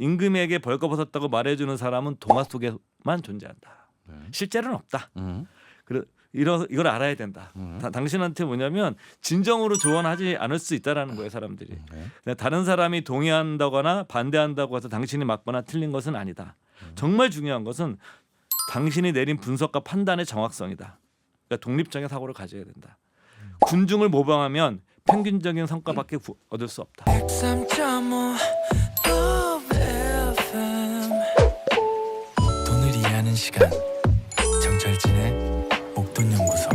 임금에게 벌거벗었다고 말해주는 사람은 동화 속에만 존재한다. 네. 실제로는 없다. 이걸 알아야 된다. 당신한테 뭐냐면 진정으로 조언하지 않을 수 있다라는 거예요, 사람들이. 다른 사람이 동의한다거나 반대한다고 해서 당신이 맞거나 틀린 것은 아니다. 정말 중요한 것은 당신이 내린 분석과 판단의 정확성이다. 그러니까 독립적인 사고를 가져야 된다. 군중을 모방하면 평균적인 성과밖에 얻을 수 없다. 103.5 FM 돈을 이해하는 시간 정철진의 목돈연구소.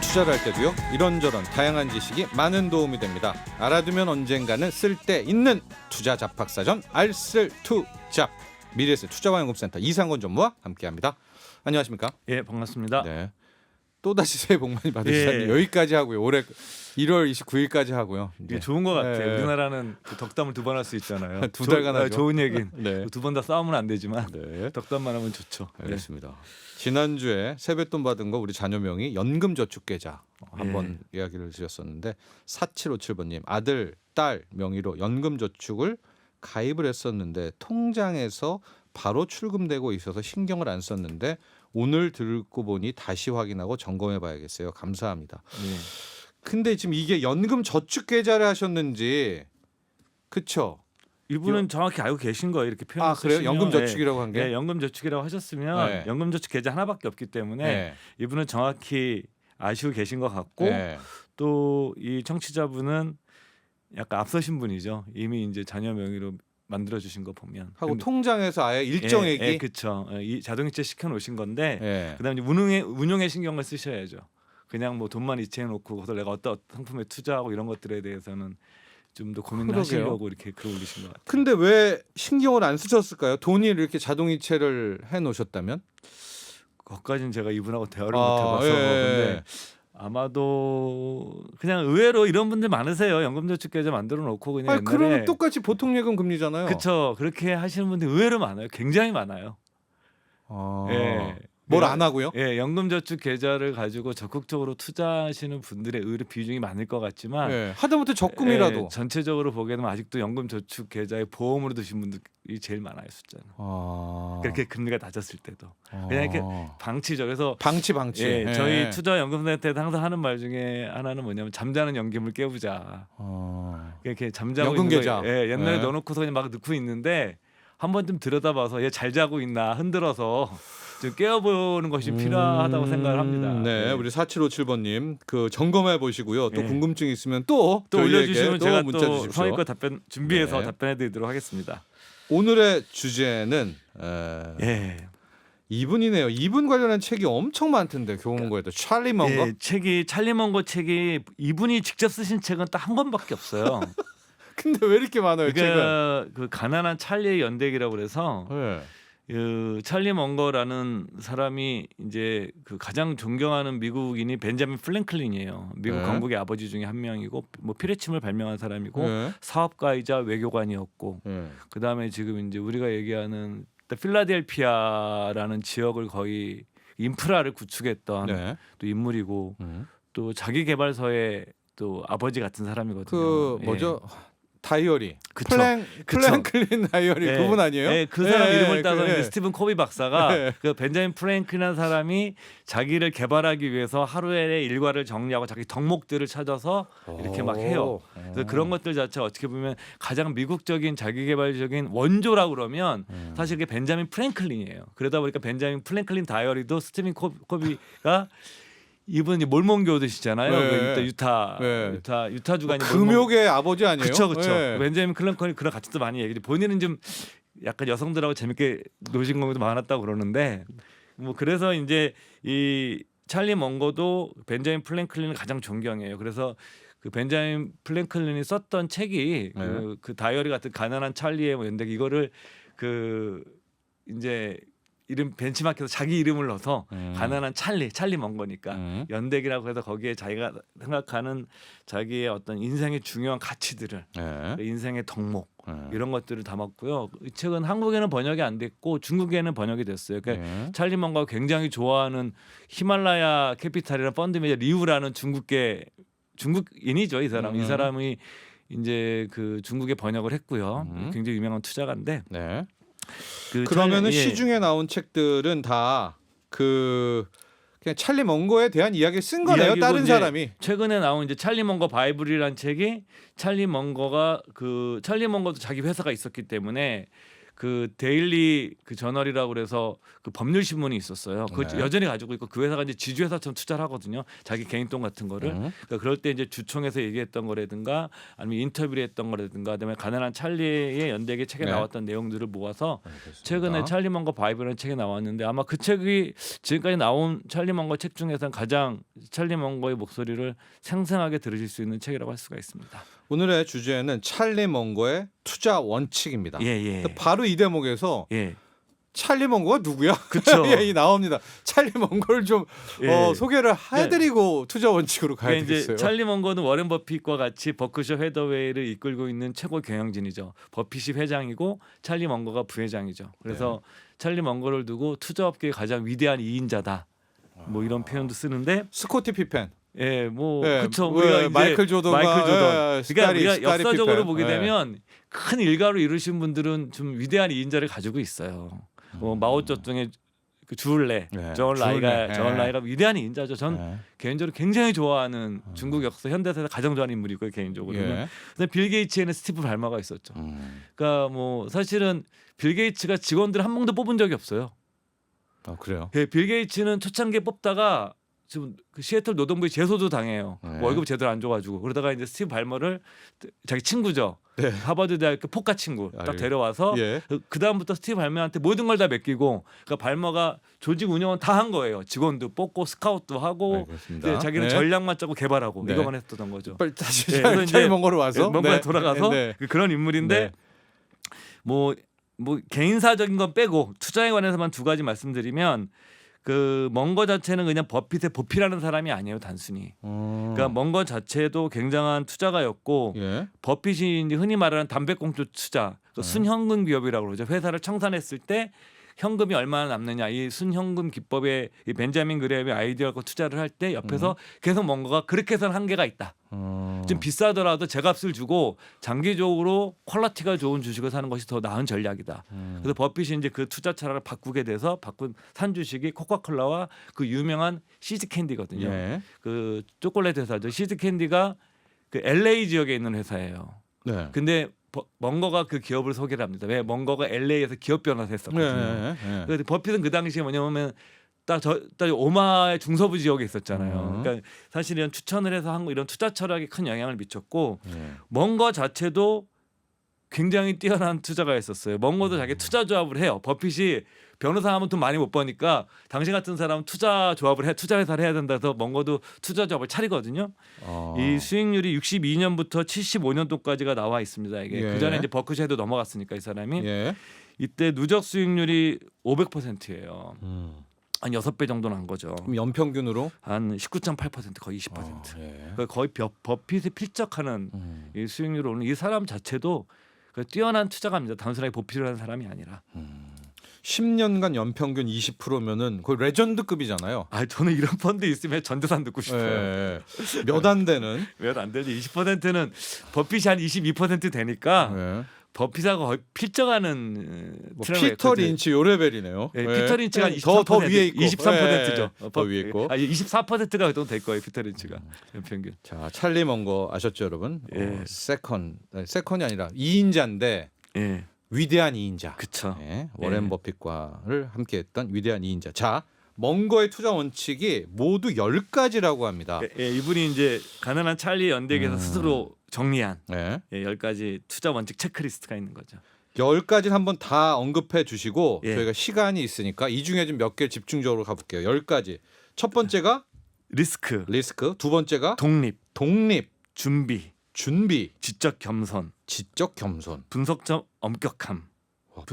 투자를 할 때도요. 이런저런 다양한 지식이 많은 도움이 됩니다. 알아두면 언젠가는 쓸데있는 투자 잡학사전 알쓸투잡 미래에셋 투자와연구센터 이상권 전무와 함께합니다. 안녕하십니까? 예, 반갑습니다. 네. 또다시 새해 복 많이 받으시다니 예. 여기까지 하고요. 올해 1월 29일까지 하고요. 이게 좋은 것 같아요. 네. 우리나라는 그 덕담을 2번 할 수 있잖아요. 두 달간 하죠. 좋은 얘기는 네. 2번 다 싸우면 안 되지만 네. 덕담만 하면 좋죠. 알겠습니다. 지난주에 세뱃돈 받은 거 우리 자녀명이 연금저축계좌 한번 이야기를 드렸었는데 4757번님 아들, 딸 명의로 연금저축을 가입을 했었는데 통장에서 바로 출금되고 있어서 신경을 안 썼는데 오늘 듣고 보니 다시 확인하고 점검해 봐야겠어요. 감사합니다. 근데 지금 이게 연금저축계좌를 하셨는지 그쵸? 이분은 정확히 알고 계신 거예요. 이렇게 표현. 아 그래요? 연금저축이라고 한 게? 네, 연금저축이라고 하셨으면 네. 연금저축 계좌 하나밖에 없기 때문에 네. 이분은 정확히 아시고 계신 것 같고 네. 또 이 청취자분은 약간 앞서신 분이죠. 이미 이제 자녀 명의로 만들어 주신 거 보면 하고 통장에서 아예 일정액이 그렇죠. 이 자동이체 시켜 놓으신 건데 예. 그다음에 운용에 신경을 쓰셔야죠. 그냥 뭐 돈만 이체해 놓고 그래서 내가 어떤 상품에 투자하고 이런 것들에 대해서는 좀 더 고민을 그러게요. 하시려고 이렇게 글 올리신 것 같아요. 근데 왜 신경을 안 쓰셨을까요? 돈이 이렇게 자동이체를 해 놓으셨다면? 그것까지는 제가 이분하고 대화를 아, 못 해봐서 예. 근데 아마도 그냥 의외로 이런 분들 많으세요. 연금저축계좌 만들어 놓고 그냥 아니, 옛날에 그러면 똑같이 보통예금 금리잖아요. 그렇죠. 그렇게 하시는 분들 의외로 많아요. 굉장히 많아요. 아, 예. 뭘 안 하고요? 예, 연금저축 계좌를 가지고 적극적으로 투자하시는 분들의 의외로 비중이 많을 것 같지만 예. 하다못해 적금이라도. 예, 전체적으로 보기에는 아직도 연금저축 계좌에 보험으로 드신 분들이 제일 많아요, 숫자는. 아. 그렇게 금리가 낮았을 때도 그냥 이렇게 방치죠. 그래서 방치. 예, 예. 저희 투자연금센터에서 항상 하는 말 중에 하나는 뭐냐면 잠자는 연금을 깨우자. 이렇게 잠자고 연금 있는 계좌. 거, 예, 옛날에 예. 넣어놓고서 그냥 막 넣고 있는데 한 번쯤 들여다봐서 얘 잘 자고 있나 흔들어서 좀 깨워보는 것이 필요하다고 생각을 합니다. 네, 예. 우리 4757번님 그 점검해 보시고요. 또 예. 궁금증 있으면 또 올려주시면 또 제가 문자 또 주십시오. 성의껏 답변 준비해서 네. 답변해드리도록 하겠습니다. 오늘의 주제는 예, 이분이네요. 이분 관련한 책이 엄청 많던데 교문고에도 찰리 먼거. 예, 책이 찰리 먼거 책이 이분이 직접 쓰신 책은 딱 한 권밖에 없어요. 근데 왜 이렇게 많아요? 책은. 그러니까 그 가난한 찰리의 연대기라고 그래서 예. 그 찰리 먼거라는 사람이 이제 그 가장 존경하는 미국인이 벤자민 플랭클린이에요. 미국 네. 건국의 아버지 중에 한 명이고 뭐 피레침을 발명한 사람이고 예. 사업가이자 외교관이었고 예. 그다음에 지금 이제 우리가 얘기하는 필라델피아라는 지역을 거의 인프라를 구축했던 네. 또 인물이고 또 자기 개발서의 또 아버지 같은 사람이거든요. 그 뭐죠? 다이어리. 그쵸. 플랭클린 다이어리 예. 그분 아니에요? 예, 그 사람 예, 이름을 따서 그, 이제 예. 스티븐 코비 박사가 예. 그 벤자민 프랭클이라는 사람이 자기를 개발하기 위해서 하루의 일과를 정리하고 자기 덕목들을 찾아서 이렇게 막 해요. 그래서 그런 것들 자체가 어떻게 보면 가장 미국적인 자기개발적인 원조라고 그러면 사실 그게 벤자민 프랭클린이에요. 그러다 보니까 벤자민 프랭클린 다이어리도 스티븐 코비가 이분이 몰몬 교도시잖아요. 네. 그 유타 주간이 몰몬 금욕의 아버지 아니에요? 그렇죠. 예. 벤자민 클랭컨이 그런 가치도 많이 얘기해. 본인은 좀 약간 여성들하고 재밌게 노신 경우도 많았다고 그러는데 뭐 그래서 이제 이 찰리 먼거도 벤자민 플랭클린을 가장 존경해요. 그래서 그 벤자민 플랭클린이 썼던 책이 그 다이어리 같은 가난한 찰리의 뭐 연대 이거를 그 이제 이름 벤치마크에서 자기 이름을 넣어서 가난한 찰리 먼 거니까 연대기라고 해서 거기에 자기가 생각하는 자기의 어떤 인생의 중요한 가치들을 네. 인생의 덕목 이런 것들을 담았고요. 이 책은 한국에는 번역이 안 됐고 중국에는 번역이 됐어요. 그러니까 네. 찰리 먼거가 굉장히 좋아하는 히말라야 캐피탈이라는 펀드 매니저 리우라는 중국인이죠. 이 사람. 이 사람이 이제 그 중국에 번역을 했고요. 굉장히 유명한 투자가인데. 네. 그 그러면은 예. 시중에 나온 책들은 다 그냥 찰리 먼거에 대한 이야기를 쓴 거네요. 이야기고 다른 이제 사람이. 최근에 나온 이제 찰리 먼거 바이블이라는 책이 찰리 먼거도 자기 회사가 있었기 때문에 그 데일리 그 저널이라고 그래서 그 법률 신문이 있었어요. 그 네. 여전히 가지고 있고 그 회사가 이제 지주회사처럼 투자를 하거든요. 자기 개인 돈 같은 거를. 그러니까 그럴 때 이제 주총에서 얘기했던 거라든가 아니면 인터뷰를 했던 거라든가 그다음에 가난한 찰리의 연대기 책에 네. 나왔던 내용들을 모아서 알겠습니다. 최근에 찰리 먼거 바이블이라는 책이 나왔는데 아마 그 책이 지금까지 나온 찰리 먼거 책 중에서는 가장 찰리 먼거의 목소리를 생생하게 들으실 수 있는 책이라고 할 수가 있습니다. 오늘의 주제는 찰리 먼거의 투자 원칙입니다. 예. 바로 이 대목에서 예. 찰리 먼거가 누구야? 그쵸. 예, 나옵니다. 찰리 먼거를 좀 예. 소개를 해드리고 투자 원칙으로 가야 그러니까 되겠어요. 이제 찰리 먼거는 워렌 버핏과 같이 버크셔 해더웨이를 이끌고 있는 최고 경영진이죠. 버핏이 회장이고 찰리 먼거가 부회장이죠. 그래서 찰리 먼거를 두고 투자업계의 가장 위대한 2인자다. 뭐 이런 표현도 쓰는데 스코티 피펜. 예, 뭐 네, 그렇죠. 왜, 우리가 이제 마이클 조던. 그러니까 우리가 스카리 역사적으로 피펜. 보게 네. 되면 큰 일가를 이루신 분들은 좀 위대한 2인자를 가지고 있어요. 뭐 마오쩌둥의 그 주울레, 네, 저얼 주울레. 라이가 위대한 2인자죠. 전 네. 개인적으로 굉장히 좋아하는 중국 역사 현대사에서 가장 좋아하는 인물이고요. 개인적으로는. 예. 근데 빌 게이츠에는 스티브 발머가 있었죠. 그러니까 뭐 사실은 빌 게이츠가 직원들 한 명도 뽑은 적이 없어요. 그래요. 예, 빌 게이츠는 초창기에 뽑다가 지금 그 시애틀 노동부에 제소도 당해요. 네. 월급 제대로 안 줘가지고 그러다가 이제 스티브 발머를 자기 친구죠. 네. 하버드 대학교 포카 친구 딱 예. 데려와서 예. 그 다음부터 스티브 발머한테 모든 걸 다 맡기고 그러니까 발머가 조직 운영은 다 한 거예요. 직원도 뽑고 스카웃도 하고 알겠습니다. 근데 자기는 네. 전략만 짜고 개발하고 네. 이거만 했던 거죠. 빨리 다시 네, 그래서 찰리 이제 먼거로 와서 뭔가에 돌아가서 네. 그런 인물인데 네. 뭐 개인사적인 건 빼고 투자에 관해서만 두 가지 말씀드리면 그 먼거 자체는 그냥 버핏의 보필하는 사람이 아니에요 단순히. 그러니까 먼거 자체도 굉장한 투자가였고 예. 버핏이 이제 흔히 말하는 담배꽁초 투자, 그 순현금 기업이라고 그러죠. 회사를 청산했을 때 현금이 얼마나 남느냐 이 순현금 기법에 이 벤자민 그레엄의 아이디어가 투자를 할 때 옆에서 계속 뭔가가 그렇게 해서는 한계가 있다. 좀 비싸더라도 제값을 주고 장기적으로 퀄리티가 좋은 주식을 사는 것이 더 나은 전략이다. 그래서 버핏이 이제 그 투자 차를 바꾸게 돼서 바꾼 산 주식이 코카콜라와 그 유명한 시즈 캔디거든요. 예. 그 초콜릿 회사죠. 시즈 캔디가 그 LA 지역에 있는 회사예요. 네. 근데 먼거가 그 기업을 소개를 합니다. 왜 먼거가 LA에서 기업 변호사 했었거든요. 네. 그래서 버핏은 그 당시에 뭐냐면 딱 오마의 중서부 지역에 있었잖아요. 그러니까 사실은 추천을 해서 한국 이런 투자 철학에 큰 영향을 미쳤고 먼거 자체도 굉장히 뛰어난 투자가 있었어요. 먼거도 자기 투자 조합을 해요. 버핏이 변호사 하면 돈 많이 못 버니까 당신 같은 사람은 투자 회사를 해야 된다 해서 먼거도 투자 조합을 차리거든요. 이 수익률이 62년부터 75년도까지가 나와 있습니다. 이게 예. 그 전에 이제 버크셔에도 넘어갔으니까 이 사람이 예. 이때 누적 수익률이 500%예요. 한 6배 정도 난 거죠. 그럼 연평균으로 한 19.8% 거의 20%. 예. 그러니까 거의 버핏에 필적하는 이 수익률을 오는 이 사람 자체도 그 뛰어난 투자가입니다. 단순하게 보필을 하는 사람이 아니라. 10년간 연평균 20%면은 거의 레전드급이잖아요. 아 저는 이런 펀드 있으면 전재산 듣고 싶어요. 예. 몇 안 되는. 왜 안 되지? 20%는 버핏이 한 22% 되니까 예. 버핏하고 거의 필적하는 뭐 트렌드가 피터 있거든요. 린치 요 레벨이네요. 예, 예. 피터 린치가 더 위에 있고 23%죠. 예. 더 위에 있고. 24%가 또 될 거예요. 피터 린치가 연평균. 자, 찰리 먼거 아셨죠, 여러분? 예. 세컨이 아니라 2인자인데 예, 위대한 2인자. 그쵸. 예. 워렌 버핏과를 함께했던 위대한 2인자. 자, 먼거의 투자 원칙이 모두 10가지라고 합니다. 예, 이분이 이제 가난한 찰리 연대기에서 스스로 정리한 예. 10가지 투자 원칙 체크리스트가 있는 거죠. 10가지를 한번 다 언급해 주시고 예. 저희가 시간이 있으니까 이 중에 좀 몇 개 집중적으로 가볼게요. 10가지. 첫 번째가 리스크, 리스크, 두 번째가 독립, 독립, 준비, 준비, 지적 겸손, 지적 겸손. 분석적 엄격함,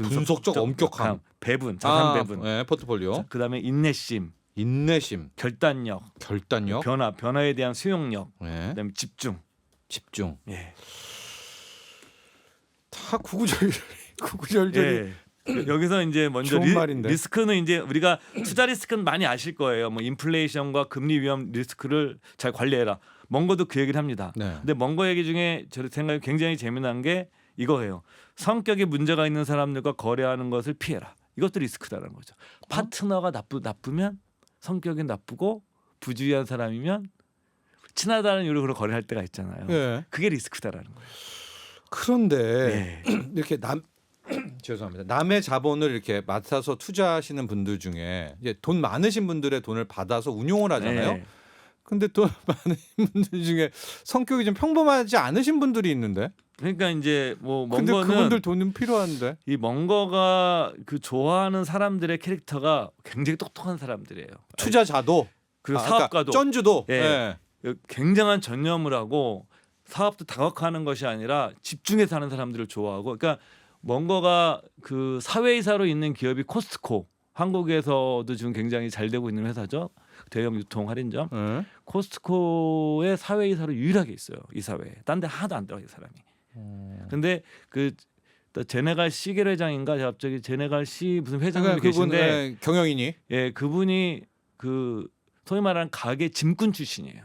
분석적 엄격함. 배분, 자산 배분. 네, 포트폴리오. 그다음에 인내심, 인내심, 결단력, 결단력, 변화에 대한 수용력, 네. 그다음에 집중. 예. 다 구구절절이. 예. 여기서 이제 먼저 좋은 말인데. 리스크는 이제 우리가 투자 리스크는 많이 아실 거예요. 뭐 인플레이션과 금리 위험 리스크를 잘 관리해라. 멍거도 그 얘기를 합니다. 네. 근데 멍거 얘기 중에 제 생각에 굉장히 재미난 게 이거예요. 성격에 문제가 있는 사람들과 거래하는 것을 피해라. 이것도 리스크다라는 거죠. 파트너가 나쁘면 성격이 나쁘고 부주의한 사람이면 친하다는 이유로 거래할 때가 있잖아요. 예. 그게 리스크다라는 거예요. 그런데 네. 이렇게 죄송합니다. 남의 자본을 이렇게 맡아서 투자하시는 분들 중에 이제 돈 많으신 분들의 돈을 받아서 운용을 하잖아요. 네. 근데 또 많은 분들 중에 성격이 좀 평범하지 않으신 분들이 있는데. 그러니까 이제 뭐 근데 멍거는 그분들 돈은 필요한데. 이 멍거가 그 좋아하는 사람들의 캐릭터가 굉장히 똑똑한 사람들이에요. 투자자도 그리고 그러니까 사업가도 쩐주도. 예. 굉장한 전념을 하고 사업도 다각화하는 것이 아니라 집중해서 하는 사람들을 좋아하고, 그러니까 멍거가 그 사회이사로 있는 기업이 코스트코, 한국에서도 지금 굉장히 잘 되고 있는 회사죠. 대형 유통 할인점. 예. 코스트코의 사회이사로 유일하게 있어요. 이 사회에. 딴 데 하나도 안 들어가 이 사람이. 근데 그 제네갈 시겔 회장인가 갑자기 제네갈 시 무슨 회장님이 계신데 예, 경영인이. 예, 그분이 그 소위 말하는 가게 짐꾼 출신이에요.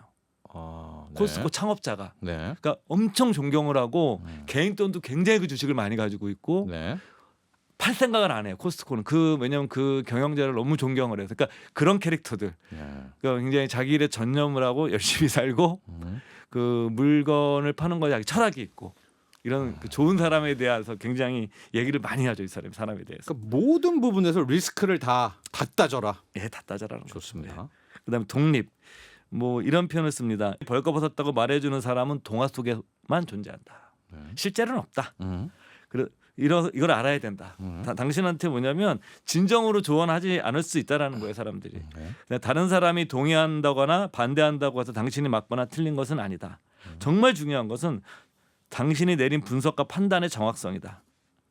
네. 코스트코 창업자가. 네. 그러니까 엄청 존경을 하고 개인 돈도 굉장히 그 주식을 많이 가지고 있고 네. 팔 생각을 안 해요. 코스트코는 왜냐면 그 경영자를 너무 존경을 해서. 그러니까 그런 캐릭터들. 네. 그러니까 굉장히 자기 일에 전념을 하고 열심히 살고 그 물건을 파는 거에 자기 철학이 있고 이런 그 좋은 사람에 대해서 굉장히 얘기를 많이 하죠. 이 사람에 대해서. 그러니까 모든 부분에서 리스크를 다 따져라. 예, 다 따져라는 거죠. 좋습니다. 그다음에 독립. 뭐 이런 표현을 씁니다. 벌거벗었다고 말해주는 사람은 동화 속에만 존재한다. 네. 실제로는 없다. 음. 이걸 알아야 된다. 당신한테 뭐냐면 진정으로 조언하지 않을 수 있다라는 거예요, 사람들이. 그냥 다른 사람이 동의한다거나 반대한다고 해서 당신이 맞거나 틀린 것은 아니다. 정말 중요한 것은 당신이 내린 분석과 판단의 정확성이다.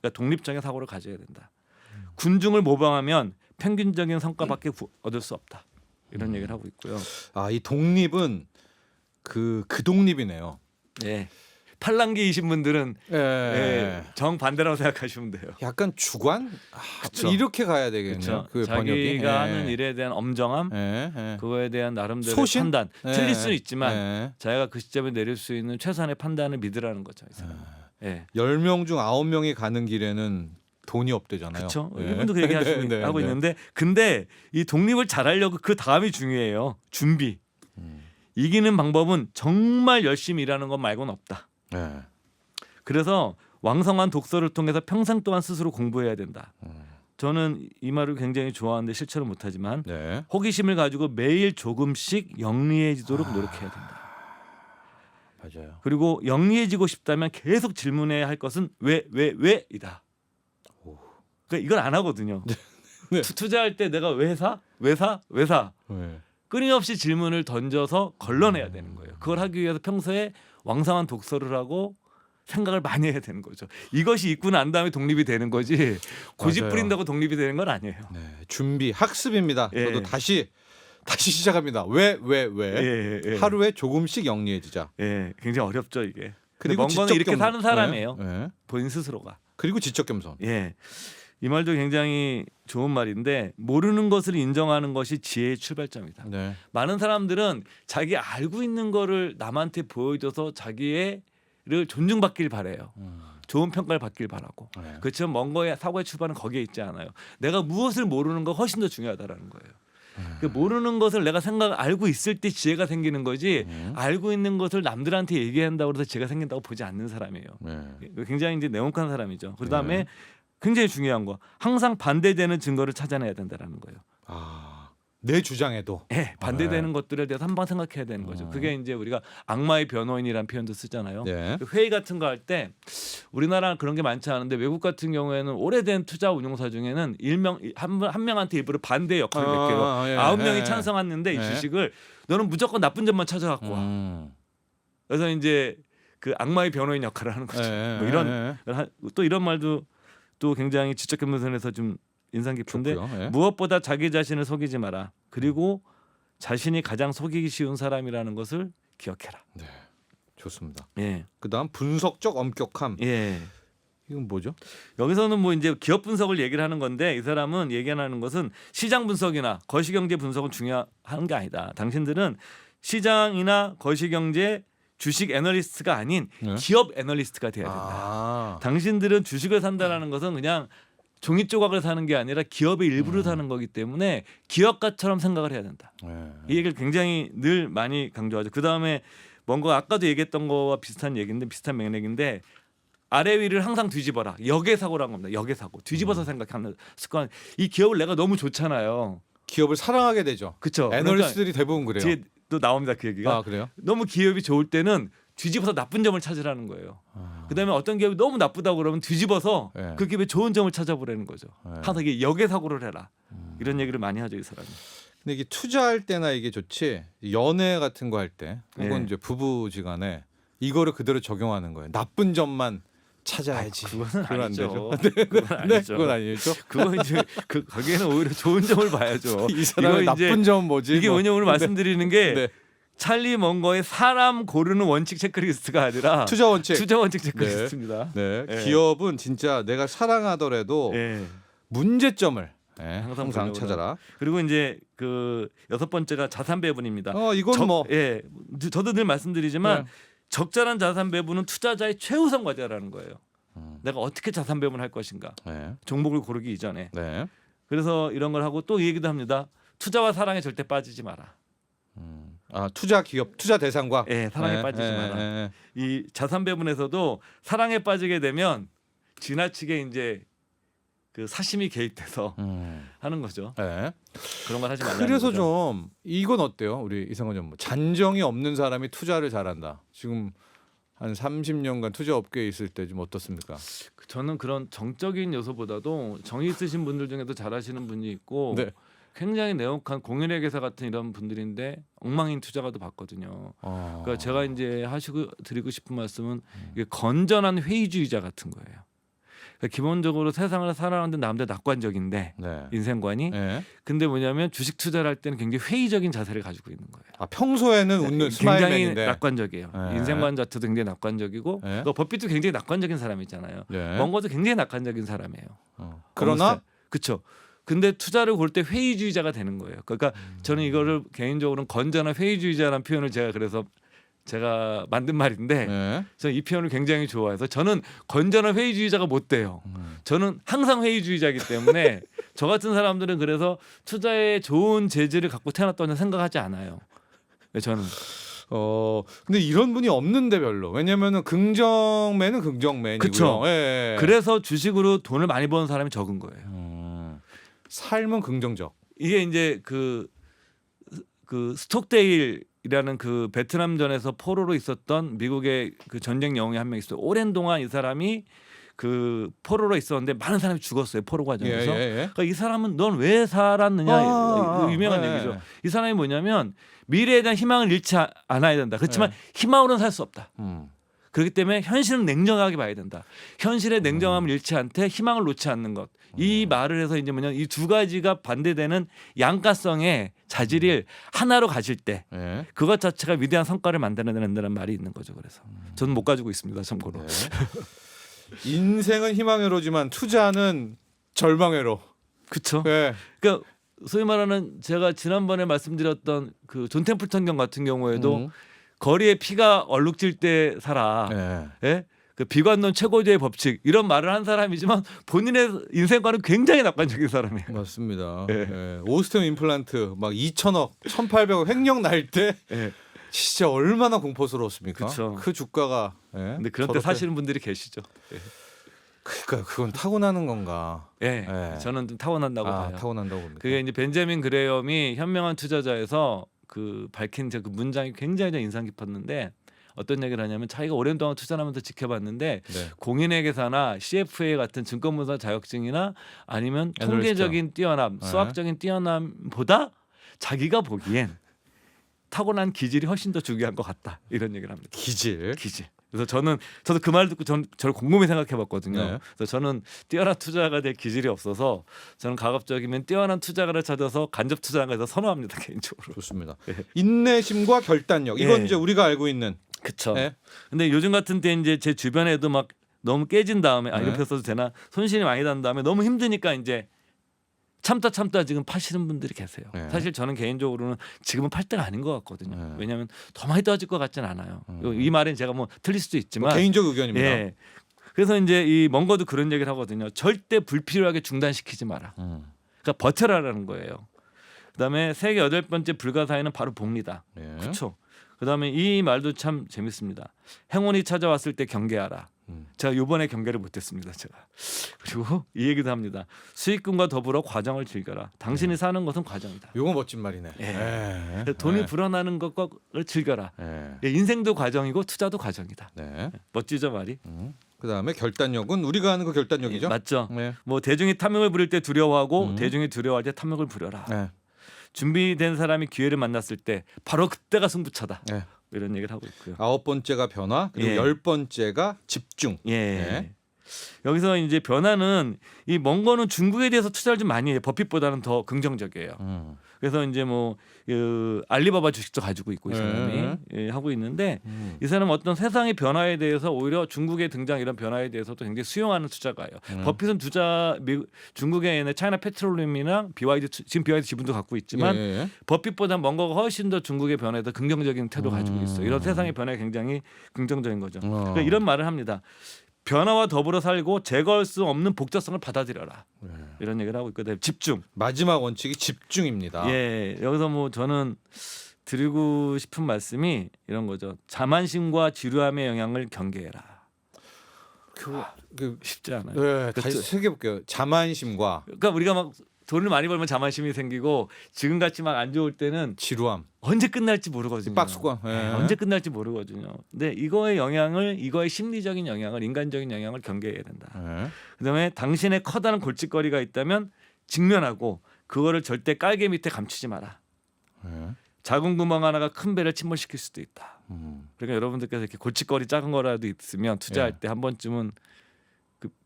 그러니까 독립적인 사고를 가져야 된다. 군중을 모방하면 평균적인 성과밖에 얻을 수 없다. 이런 얘기를 하고 있고요. 이 독립은 그 독립이네요. 예. 팔랑귀이신 분들은 예. 정반대라고 생각하시면 돼요. 약간 주관? 그쵸. 이렇게 가야 되겠네요. 그 자기가 번역이. 하는 일에 대한 엄정함, 예. 그거에 대한 나름대로 소신? 판단. 예. 틀릴 수는 있지만 예. 자기가 그 시점에 내릴 수 있는 최선의 판단을 믿으라는 거죠. 이 사람은. 예. 10명 중 9명이 가는 길에는 돈이 없대잖아요. 그렇죠. 예. 이분도 그 얘기 하고 있는데, 근데 이 독립을 잘하려고 그 다음이 중요해요. 준비. 이기는 방법은 정말 열심히 일하는 것 말고는 없다. 예. 그래서 왕성한 독서를 통해서 평생 동안 스스로 공부해야 된다. 저는 이 말을 굉장히 좋아하는데 실천을 못하지만 네. 호기심을 가지고 매일 조금씩 영리해지도록 노력해야 된다. 맞아요. 그리고 영리해지고 싶다면 계속 질문해야 할 것은 왜이다. 그러니까 이걸 안 하거든요. 네. 투자할 때 내가 왜 사? 네. 끊임없이 질문을 던져서 걸러내야 되는 거예요. 그걸 하기 위해서 평소에 왕성한 독서를 하고 생각을 많이 해야 되는 거죠. 이것이 있고 난 다음에 독립이 되는 거지 고집 맞아요. 부린다고 독립이 되는 건 아니에요. 네. 준비, 학습입니다. 예. 저도 다시 시작합니다. 왜? 예. 하루에 조금씩 영리해지자. 예, 굉장히 어렵죠 이게. 그리고 멍거는 지적 이렇게 겸손. 사는 사람이에요. 네. 본인 스스로가. 그리고 지적 겸손. 예. 이 말도 굉장히 좋은 말인데 모르는 것을 인정하는 것이 지혜의 출발점이다. 네. 많은 사람들은 자기 알고 있는 거를 남한테 보여줘서 자기를 존중받길 바래요. 좋은 평가를 받길 바라고. 네. 그렇지만 멍거의 사고의 출발은 거기에 있지 않아요. 내가 무엇을 모르는 거 훨씬 더 중요하다라는 거예요. 그 모르는 것을 내가 알고 있을 때 지혜가 생기는 거지 알고 있는 것을 남들한테 얘기한다고 해서 지혜가 생긴다고 보지 않는 사람이에요. 네. 굉장히 이제 냉혹한 사람이죠. 그다음에 네. 굉장히 중요한 거 항상 반대되는 증거를 찾아내야 된다라는 거예요. 내 주장에도. 네, 반대되는 것들에 대해서 한번 생각해야 되는 거죠. 그게 이제 우리가 악마의 변호인이라는 표현도 쓰잖아요. 네. 회의 같은 거 할 때 우리나라는 그런 게 많지 않은데 외국 같은 경우에는 오래된 투자 운용사 중에는 한 명한테 일부러 반대 역할을 맡겨요. 예. 9명이 찬성했는데 이 예. 주식을 너는 무조건 나쁜 점만 찾아갖고 와. 그래서 이제 그 악마의 변호인 역할을 하는 거죠. 뭐 이런 또 이런 말도 또 굉장히 지적 겸손해서 좀 인상 깊은데 좋고요. 예. 무엇보다 자기 자신을 속이지 마라. 그리고 자신이 가장 속이기 쉬운 사람이라는 것을 기억해라. 네, 좋습니다. 예, 그다음 분석적 엄격함. 예. 이건 뭐죠? 여기서는 뭐 이제 기업 분석을 얘기를 하는 건데 이 사람은 얘기하는 것은 시장 분석이나 거시경제 분석은 중요한 게 아니다. 당신들은 시장이나 거시경제 주식 애널리스트가 아닌 네. 기업 애널리스트가 돼야 된다. 아, 당신들은 주식을 산다라는 것은 그냥 종이 조각을 사는 게 아니라 기업의 일부를 사는 거기 때문에 기업가처럼 생각을 해야 된다. 네. 이 얘기를 굉장히 늘 많이 강조하죠. 그 다음에 뭔가 아까도 얘기했던 거와 비슷한 얘기인데 비슷한 맥락인데 아래 위를 항상 뒤집어라. 역의 사고라는 겁니다. 역의 사고. 뒤집어서 생각하는 습관. 이 기업을 내가 너무 좋잖아요. 기업을 사랑하게 되죠. 그렇죠. 애널리스트들이 대부분 그래요. 뒤에 또 나옵니다. 그 얘기가. 아, 그래요? 너무 기업이 좋을 때는 뒤집어서 나쁜 점을 찾으라는 거예요. 그다음에 어떤 기업이 너무 나쁘다고 그러면 뒤집어서 네. 그 기업의 좋은 점을 찾아보라는 거죠. 네. 항상 이게 역의 사고를 해라. 이런 얘기를 많이 하죠, 이 사람이. 근데 이게 투자할 때나 이게 좋지 연애 같은 거 할 때 혹은 네. 이제 부부지간에 이거를 그대로 적용하는 거예요. 나쁜 점만 찾아야지. 그거는 그건 안 아니죠. 되죠. 그건 네, 아니죠. 그건 아니죠. 그거 이제 그 거기에는 오히려 좋은 점을 봐야죠. 이 사람의 이거 이제 나쁜 점은 뭐지? 이게 뭐. 뭐냐 오늘 말씀드리는 게 네. 찰리 먼거의 사람 고르는 원칙 체크리스트가 아니라 투자 원칙. 투자 원칙 체크리스트입니다. 네. 네. 기업은 진짜 내가 사랑하더라도 예. 문제점을 항상 항상 보려고 찾아라. 그리고 이제 그 여섯 번째가 자산 배분입니다. 이건 뭐 예, 저도 늘 말씀드리지만 네. 적절한 자산 배분은 투자자의 최우선 과제라는 거예요. 음. 내가 어떻게 자산 배분할 것인가. 네. 종목을 고르기 이전에. 네. 그래서 이런 걸 하고 또 이 얘기도 합니다. 투자와 사랑에 절대 빠지지 마라. 투자 기업, 투자 대상과 예, 사랑에 빠지지 마라. 이 자산 배분에서도 사랑에 빠지게 되면 지나치게 이제 그 사심이 개입돼서 하는 거죠. 네. 그런 걸 하지 말라는 그래서 거죠. 좀 이건 어때요? 우리 이상원 전무. 잔정이 없는 사람이 투자를 잘한다. 지금 한 30년간 투자 업계에 있을 때 좀 어떻습니까? 저는 그런 정적인 요소보다도 정이 있으신 분들 중에도 잘하시는 분이 있고 네. 굉장히 내혹한 공인회 계사 같은 이런 분들인데 엉망인 투자가도 봤거든요. 그러니까 제가 이제 드리고 싶은 말씀은 이게 건전한 회의주의자 같은 거예요. 그러니까 기본적으로 세상을 살아가는데 남들 낙관적인데 네. 인생관이 네. 근데 뭐냐면 주식 투자를 할 때는 굉장히 회의적인 자세를 가지고 있는 거예요. 평소에는 웃는 굉장히 스마일맨인데. 낙관적이에요. 네. 인생관 자체도 굉장히 낙관적이고 네. 또 법비도 굉장히 낙관적인 사람이잖아요. 네. 먼거도 굉장히 낙관적인 사람이에요. 그러나 그렇죠. 근데 투자를 볼 때 회의주의자가 되는 거예요. 그러니까 저는 이거를 개인적으로는 건전한 회의주의자라는 표현을 제가 만든 말인데 네. 저는 이 표현을 굉장히 좋아해서 저는 건전한 회의주의자가 못 돼요. 저는 항상 회의주의자이기 때문에 저 같은 사람들은 그래서 투자에 좋은 재질을 갖고 태어났다고 생각하지 않아요. 저는 근데 이런 분이 없는데 별로. 왜냐면은 긍정맨은 긍정맨이고요. 그쵸. 예. 그래서 주식으로 돈을 많이 버는 사람이 적은 거예요. 삶은 긍정적. 이게 이제 그 스톡데일이라는 그 베트남전에서 포로로 있었던 미국의 그 전쟁 영웅이 한 명 있어요. 오랜 동안 이 사람이 그 포로로 있었는데 많은 사람이 죽었어요. 포로 과정에서. 그러니까 이 사람은 넌 왜 살았느냐 유명한 얘기죠. 이 사람이 뭐냐면 미래에 대한 희망을 잃지 않아야 된다. 그렇지만 희망으로는 살 수 없다. 그렇기 때문에 현실은 냉정하게 봐야 된다. 현실의 냉정함을 잃지 않되 희망을 놓지 않는 것. 이 말을 해서 이제 뭐냐면 이 두 가지가 반대되는 양가성의 자질을 하나로 가질 때 그것 자체가 위대한 성과를 만들어낸다는 말이 있는 거죠. 그래서 저는 못 가지고 있습니다. 참고로. 인생은 희망회로지만 투자는 절망회로. 그렇죠. 네. 그러니까 소위 말하는 제가 지난번에 말씀드렸던 그 존 템플턴경 같은 경우에도 거리에 피가 얼룩질 때 살아. 예? 그 비관론 최고조의 법칙 이런 말을 한 사람이지만 본인의 인생과는 굉장히 낙관적인 사람이에요. 맞습니다. 오스템 임플란트 막 2천억, 1,800억 횡령 날 때 진짜 얼마나 공포스러웠습니까? 그쵸. 그 주가가. 근데 그런 때 사시는 분들이 계시죠. 그러니까 그건 타고나는 건가? 저는 좀 타고난다고 봐요. 타고난다고 봅니다. 그게 이제 벤자민 그레이엄이 현명한 투자자에서 그 밝힌 그 문장이 굉장히 인상 깊었는데 어떤 얘기를 하냐면 자기가 오랜 동안 투자를 하면서 지켜봤는데 공인회 계사나 CFA 같은 증권문서 자격증이나 아니면 애널리스트. 통계적인 뛰어남, 수학적인 뛰어남보다 자기가 보기엔 타고난 기질이 훨씬 더 중요한 것 같다 이런 얘기를 합니다. 기질. 그래서 저도 그 말 듣고 저를 곰곰이 생각해봤거든요. 네. 그래서 저는 뛰어난 투자가 될 기질이 없어서 저는 가급적이면 뛰어난 투자가를 찾아서 간접 투자가에서 선호합니다 개인적으로. 좋습니다. 네. 인내심과 결단력 이건 예. 이제 우리가 알고 있는. 그렇죠. 네. 근데 요즘 같은 때 이제 제 주변에도 막 너무 깨진 다음에 네. 이렇게 써도 되나 손실이 많이 난 다음에 너무 힘드니까 이제 참다 지금 파시는 분들이 계세요. 네. 사실 저는 개인적으로는 지금은 팔 때가 아닌 것 같거든요. 네. 왜냐하면 더 많이 떨어질 것 같진 않아요. 이 말은 제가 뭐 틀릴 수도 있지만 개인적 의견입니다. 예. 그래서 이제 이 멍거도 그런 얘기를 하거든요. 절대 불필요하게 중단시키지 마라. 그러니까 버텨라라는 거예요. 그다음에 세계 8번째 불가사의는 바로 복리다. 예. 그렇죠. 그다음에 이 말도 참 재밌습니다. 행운이 찾아왔을 때 경계하라. 제가 이번에 경계를 못했습니다. 제가. 그리고 이 얘기도 합니다. 수익금과 더불어 과정을 즐겨라. 당신이 사는 것은 과정이다. 요거 멋진 말이네. 예. 예. 돈이 예. 불어나는 것을 즐겨라. 예. 예, 인생도 과정이고 투자도 과정이다. 네. 멋지죠 말이? 그다음에 결단력은 우리가 아는 그 결단력이죠. 맞죠. 네. 뭐 대중이 탐욕을 부릴 때 두려워하고 대중이 두려워할 때 탐욕을 부려라. 네. 준비된 사람이 기회를 만났을 때 바로 그때가 승부차다. 네. 이런 얘기를 하고 있고요. 9번째가 변화, 그리고 예. 10번째가 집중. 예. 네. 여기서 이제 변화는 이 멍거는 중국에 대해서 투자를 좀 많이 해요. 버핏보다는 더 긍정적이에요. 그래서 이제 뭐 알리바바 주식도 가지고 있고 이 사람이 예, 하고 있는데 이 사람은 어떤 세상의 변화에 대해서 오히려 중국의 등장 이런 변화에 대해서도 굉장히 수용하는 투자가예요. 버핏은 중국의 얘네 차이나 페트롤리움이랑 BYD 지금 BYD 지분도 갖고 있지만 예. 버핏보다 멍거가 훨씬 더 중국의 변화에 더 긍정적인 태도 가지고 있어요. 이런 세상의 변화에 굉장히 긍정적인 거죠. 그러니까 이런 말을 합니다. 변화와 더불어 살고 제거할 수 없는 복잡성을 받아들여라. 이런 얘기를 하고 있거든요. 집중. 마지막 원칙이 집중입니다. 예, 여기서 뭐 저는 드리고 싶은 말씀이 이런 거죠. 자만심과 지루함의 영향을 경계해라. 쉽지 않아요. 네, 그렇죠. 다시 새겨 볼게요. 자만심과 그러니까 우리가 막 돈을 많이 벌면 자만심이 생기고 지금같이 막 안 좋을 때는 지루함, 언제 끝날지 모르거든요. 빡수관. 예. 언제 끝날지 모르거든요. 근데 이거의 심리적인 영향을 인간적인 영향을 경계해야 된다. 예. 그다음에 당신의 커다란 골칫거리가 있다면 직면하고 그거를 절대 깔개 밑에 감추지 마라. 예. 작은 구멍 하나가 큰 배를 침몰시킬 수도 있다. 그러니까 여러분들께서 이렇게 골칫거리 작은 거라도 있으면 투자할 때 한 번쯤은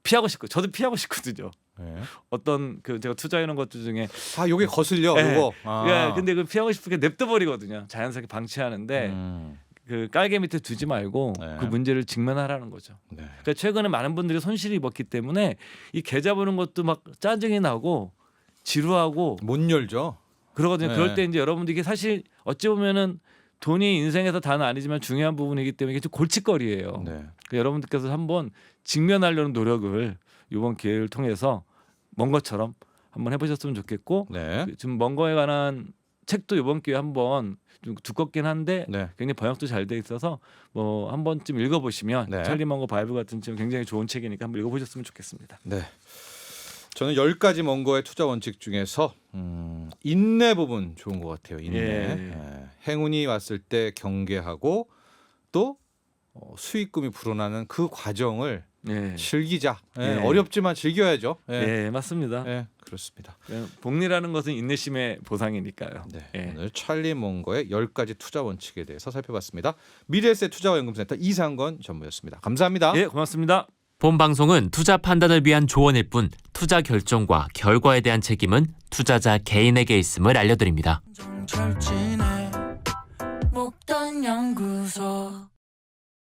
피하고 싶고 저도 피하고 싶거든요. 예. 어떤 제가 투자해놓은 것들 중에 요게 거슬려. 예. 요거. 예, 근데 피하고 싶게 냅둬 버리거든요. 자연스럽게 방치하는데 그 깔개 밑에 두지 말고 네. 그 문제를 직면하라는 거죠. 네. 그러니까 최근에 많은 분들이 손실을 입었기 때문에 이 계좌 보는 것도 막 짜증이 나고 지루하고 못 열죠. 그러거든요. 네. 그럴 때 이제 여러분들 이게 사실 어찌 보면은 돈이 인생에서 다는 아니지만 중요한 부분이기 때문에 이게 좀 골칫거리예요. 네. 그러니까 여러분들께서 한번 직면하려는 노력을 이번 기회를 통해서 먼 것처럼 한번 해보셨으면 좋겠고 네. 지금 먼 거에 관한 책도 이번 기회에 한번 좀 두껍긴 한데 네. 굉장히 번역도 잘 돼 있어서 뭐 한 번쯤 읽어보시면 네. 찰리 먼거 바이블 같은 지금 굉장히 좋은 책이니까 한번 읽어보셨으면 좋겠습니다. 네. 저는 10가지 먼거의 투자 원칙 중에서 인내 부분 좋은 것 같아요. 인내. 예. 행운이 왔을 때 경계하고 또 수익금이 불어나는 그 과정을 즐기자. 예. 어렵지만 즐겨야죠. 예, 맞습니다. 예, 그렇습니다. 복리라는 것은 인내심의 보상이니까요. 네. 오늘 찰리 먼거의 10가지 투자 원칙에 대해서 살펴봤습니다. 미래에셋 투자연금센터 이상건 전무였습니다. 감사합니다. 예, 고맙습니다. 본 방송은 투자 판단을 위한 조언일 뿐 투자 결정과 결과에 대한 책임은 투자자 개인에게 있음을 알려드립니다. 정철진의 목돈 연구소